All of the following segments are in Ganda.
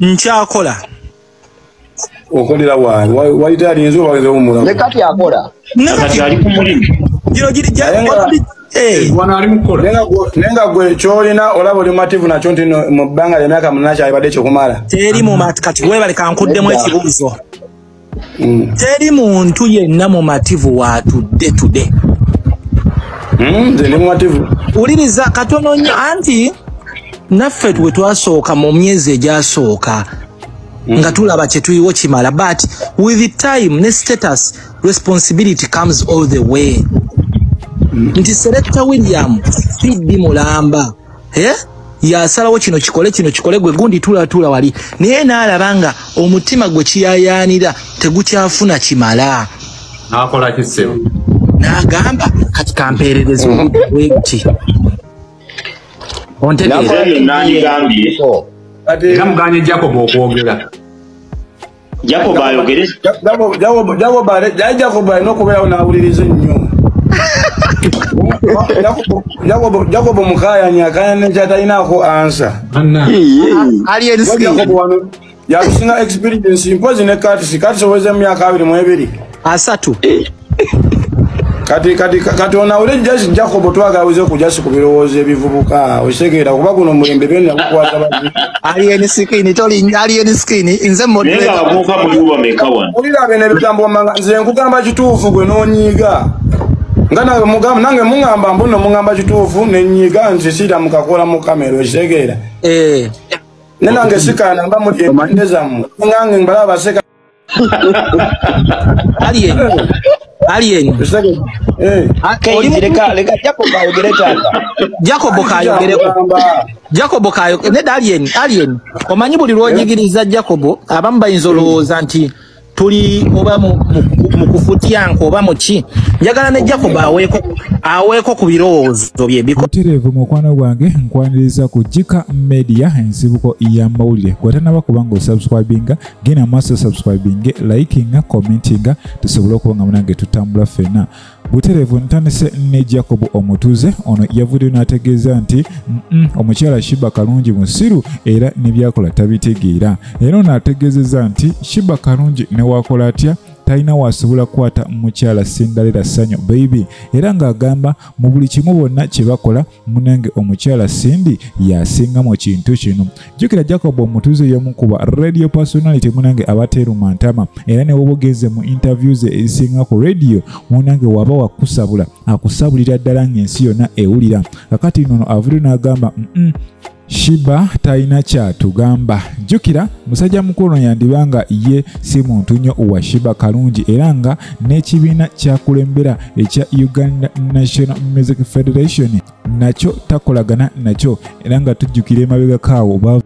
Nchakola. Okolera wali tali nzo bagenze omula. Nekati akola. Nakati ali kumulimi. Giro giri wana ali mukola. Nenga gwe cholina olabo limativu na chonti mu banga ya myaka munacha alibade chokumala. Teri mu matkati webale kankuddemu ekibuzo. Teri muntu yenna mu mativu watu today. Nze mu mativu. Uliriza katono nnyo anti naffe twe twasooka mu myezi egyasooka nga tulaba kye tuyiwo kimala, but with the time ne status responsibility comes all the way. Nti Selector William Fiddi Mulamba yasalawo kino kikole gwe gundi tula wali naye n'alabanga omutima gwe kiyayaanira tegukyafuna kimala n'akola kisebo n'agamba kati kampeererezo weguti ontegeera nani gambye era muganye Jacob okwogera Jacob ayogere Jacob ayinokubeerawo n'awuliriza nnyo Jacob mukaya nyakaya nechatalinaako ansa alien skin yakusinga experience impozi ne kati soweze myaka 22 asatu kati onawule Jacob twagawize kujasi ku birowoozo ebivubuka osegeera kuba guno mulembe bena bukwata bazi alien skin toli alien skin inze modde nega abuka muliwa mekawa ulira bene bitambo manga nze nkugamba kituufu gwe nonyiga ngana mugamba nange mungamba mbono mungamba kituufu nenyiga nze sira mukakola mu kamera osegeera nenange sikana mba mu emandezamu ngange mbala baseka alien leka Jacob kayo ne alien omanyi buli lwonyigiriza Jacob abamu bayinza olowooza nti tuli oba mu kufutyanko oba muki njagala ne Jacob aweeko ku birowoozo bye bikoterevu mukwano gwange nkwaniriza ku KIKA Media ensibuko y'amawulire gwatanaba kubanga osubscribinga gena maaso subscribing likinga commentinga tusobole okubanga munange tutambula fena buterevu ntandise ne Jacob Omutuuze ono yavuddeyo n'ategeeza nti omukyala Shiba Kalungi musiru era nebyakola tabitegeera era n'ategeezezza nti Shiba Kalungi ne wakola atya talina wasobola kukwata mukyala Singalera Sanyo baby era ng'agamba mu buli kimu bonna kye bakola munange omukyala Sindi yasinga mu kintu kino. Jjukira Jacob Omutuuze y'omu ku ba radio personality munange abateeruma ntama era ne bw'ogeze mu interviews ezisinga ku radio munange waba wakusabula akusabulira ddala ng'ensi yonna ewulira. Kakati nno avudde n'agamba Shiba taina kyatugamba. Jjukira musajja mukulu yandibanga ye si muntu nnyo wa Shiba Kalungi era nga n'ekibiina kyakulembera ekya Uganda National Music Federation nakyo takolagana nakyo era nga tujjukira emabega kaawo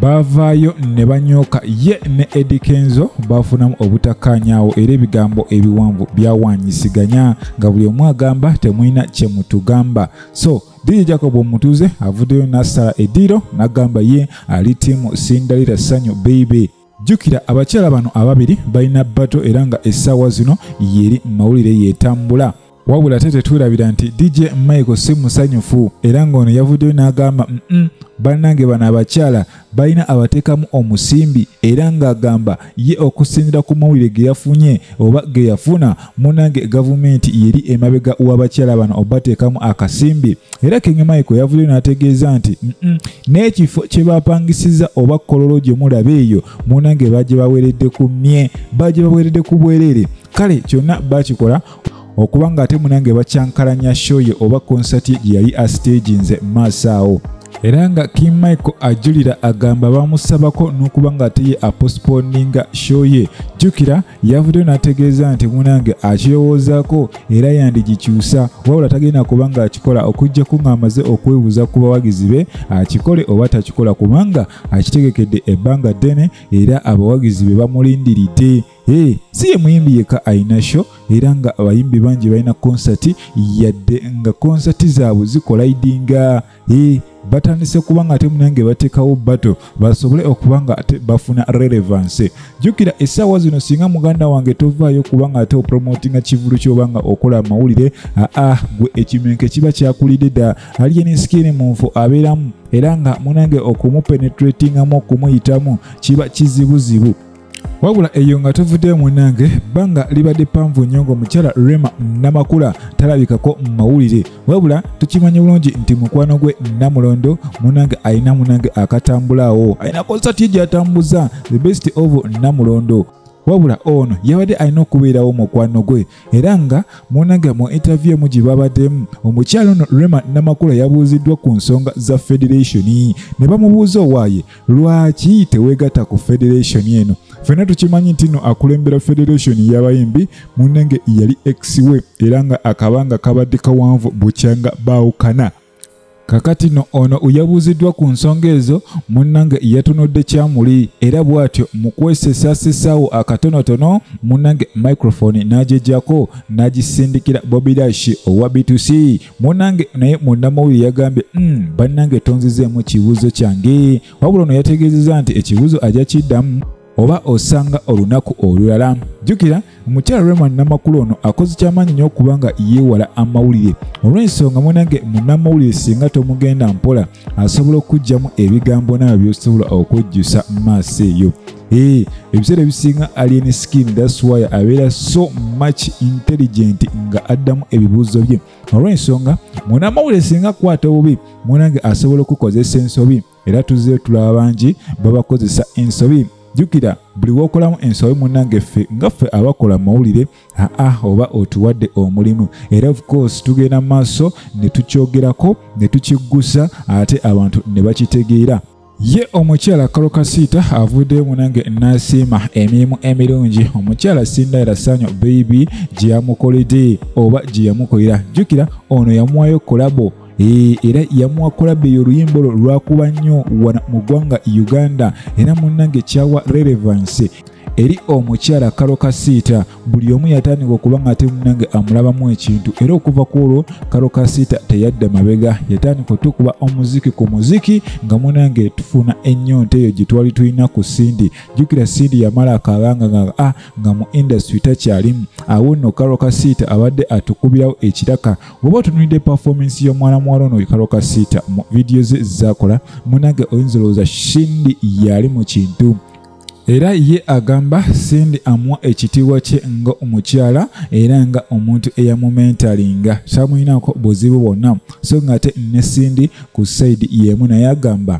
bavaayo ne banyooka ye ne Eddy Kenzo bafunamu obutakkaanyaawo era ebigambo ebiwanvu byawanyisiganya nga buli omu agamba temulina kye mutugamba. So DJ Jacob Omutuuze avuddeyo n'asala eddiiro n'agamba ye ali ttiimu Singalera Sanyo baby. Jjukira abakyala bano ababiri balina bbato era nga essaawa zino yeri mawulire yeetambula. Wabula tetulabira nti DJ Michael si musanyufu era ng'ono yavuddeyo n'agamba bannange bano abakyala balina abateekamu omusimbi era ng'agamba ye okusinziira ku mawulire ge yafunye oba ge yafuna munange gavumenti yeri emabega w'abakyala bano obateekamu akasimbi. Era King Michael yavuddeyo n'ategeeza nti n'ekifo kye bapangisizza oba kololo gye mulaba eyo munange bagye baweredde ku mmye bagye baweredde ku bwereere. Kale kyonna bakikola okubanga ate munange bakyankalanya show ye oba concert gye yali astaginze maaso awo. Era nga King Michael ajulira agamba bamusabako n'okubanga ate ye apostponinga show ye. Jjukira yavuddeyo n'ategeeza nti munange akirowoozaako era yandigikyusa wabula tagenda kubanga akikola okuggyako ng'amaze okwebuuza ku bawagizi be akikole oba takikola kubanga akitegekedde ebbanga ddene era abawagizi be bamulindiridde. Si ye muyimbi yekka ayina show era nga abayimbi bangi balina konsati yadde nga konsati zaabwe zikolaidinga batandise kubanga ate munange bateekawo bato basobole okubanga ate bafuna relevance. Jukira essaawa zino singa muganda wange tovaayo kubanga ate opromotinga kivulu kyobanga okola amawulire gwe ekimenke kiba kyakulidde dda Alien Skin munfu abeeramu era nga munange okumupenetratingamu okumuyitamu kiba kizibuzibu. Wabula eyo nga tuvudde munange banga libadde panvu nnyo ng'omukyala Rema Namakula talabikako mu mawulire. Wabula tukimanyi bulungi nti mukwano gwe Namulondo munange alina munange akatambulaawo, alina konsati gy'atambuza the best of Namulondo. Wabula ono yabadde alina okubeerawo mukwano gwe era nga munange mu interview mu gye babaddemu omukyala ono Rema Namakula yabuuziddwa ku nsonga za federation ne bamubuuza owaaye lwaki teweegatta ku federation eno. Fena tukimanyi nti no akulembera federation y'abayimbi munange yali ex-we era nga akabanga kabadde kawanvu bukyanga baawukana. Kakati no ono uyabuuziddwa ku nsonga ezo munange yatunudde kyamuli era bw'atyo mu kwesesasesaawo akatonotono munange microphone n'agyeggyako n'agisindikira Bobby Dash owa B2C munange naye munnamawulire yagambye bannange tonzizeemu kibuuzo kyange. Wabula ono yategeezezza nti ekibuuzo ajja kiddamu oba osanga olunaku olulala. Jukira omukyala Rema Namakula ono akoze kyamaanyi nnyo okubanga yeewala amawulire olw'ensonga munange munnamawulire singa tomugenda mpola asobola okugyamu ebigambo naabyo byosobola okujjusa mu maaso eyo. Ebiseera ebisinga Alien Skin that's why abeera so much intelligent nga addamu ebibuuzo bye olw'ensonga munnamawulire singa kwata obubi munange asobola okukozesa ensobi era tuzze tulaba bangi babakozesa ensobi. Jukira buli wokolamu ensobi munange ffe nga ffe abakola mawulire oba otuwadde omulimu era of course tugenda maaso ne tukyogerako ne tukiggusa ate abantu ne bakitegeera. Ye omukyala Kalokasiita avudde munange n'asiima emirimu emirungi omukyala Cinderella Sanyo baby gye yamukoledde oba gye yamukolera. Jukira ono yamuwayo kolabo era yamuwa kolabo eyo oluyimba lwakuba nnyo wana mu ggwanga Uganda era munange kyawa relevance eri omukyala Kalokasiita. Buli omu yatandika okuba nga ate munange amulabamu ekintu era okuva ku olwo Kalokasiita teyadda mabega yatandika okukuba omuziki ku muziki nga munange tufuna ennyonta eyo gye twali tulina ku Cindy. Jukira Cindy yamala akabanga nga mu industry takyalimu awo nno Kalokasiita abadde atukubirawo ekiraka. Oba otunulidde performance y'omwana muwala ono Kalokasiita mu video ze zakola munange oyinza olowooza Cindy yali mu kintu era ye agamba Cindy amuwa ekitiibwa kye nga omukyala era nga omuntu eyamumentalinga samuyinako buzibu bwonna so nga ate ne Cindy ku side yemu naye agamba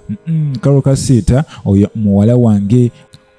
Kalokasiita oyo muwala wange.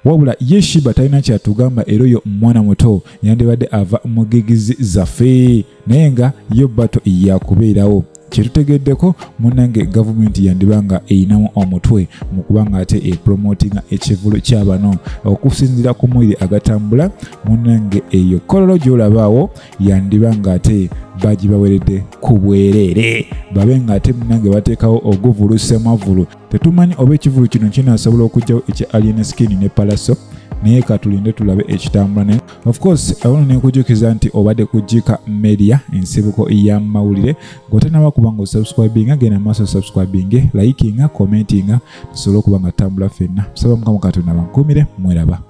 Wabula ye Shiba talina kyatugamba era oyo mwana muto yandibadde ava mu gigizi zaffe naye nga yo bato yakubeerawo. Kyetutegeddeko munange gavumenti yandibanga eyinamu omutwe mu kubanga ate promotinga ekivulu ky'abano okusinzira ku mawulire agatambula munange eyo kololo gy'olabaawo yandibanga ate bagibaweredde ku bwereere babe nga ate munange bateekawo oguvulu semavulu. Tetumanyi oba ekivulu kino kinaasobola okugyawo ekya Alien Skin ne Palaso naye katulinde tulabe ekitambula ne of course awono nekujukiza nti obadde ku KIKA Media ensibuko ya mawulire gotanaba kubanga subscribing gena maso subscribing liking commenting tusobola okubanga tambula fenna saba mukama Katonda bankumire mweraba.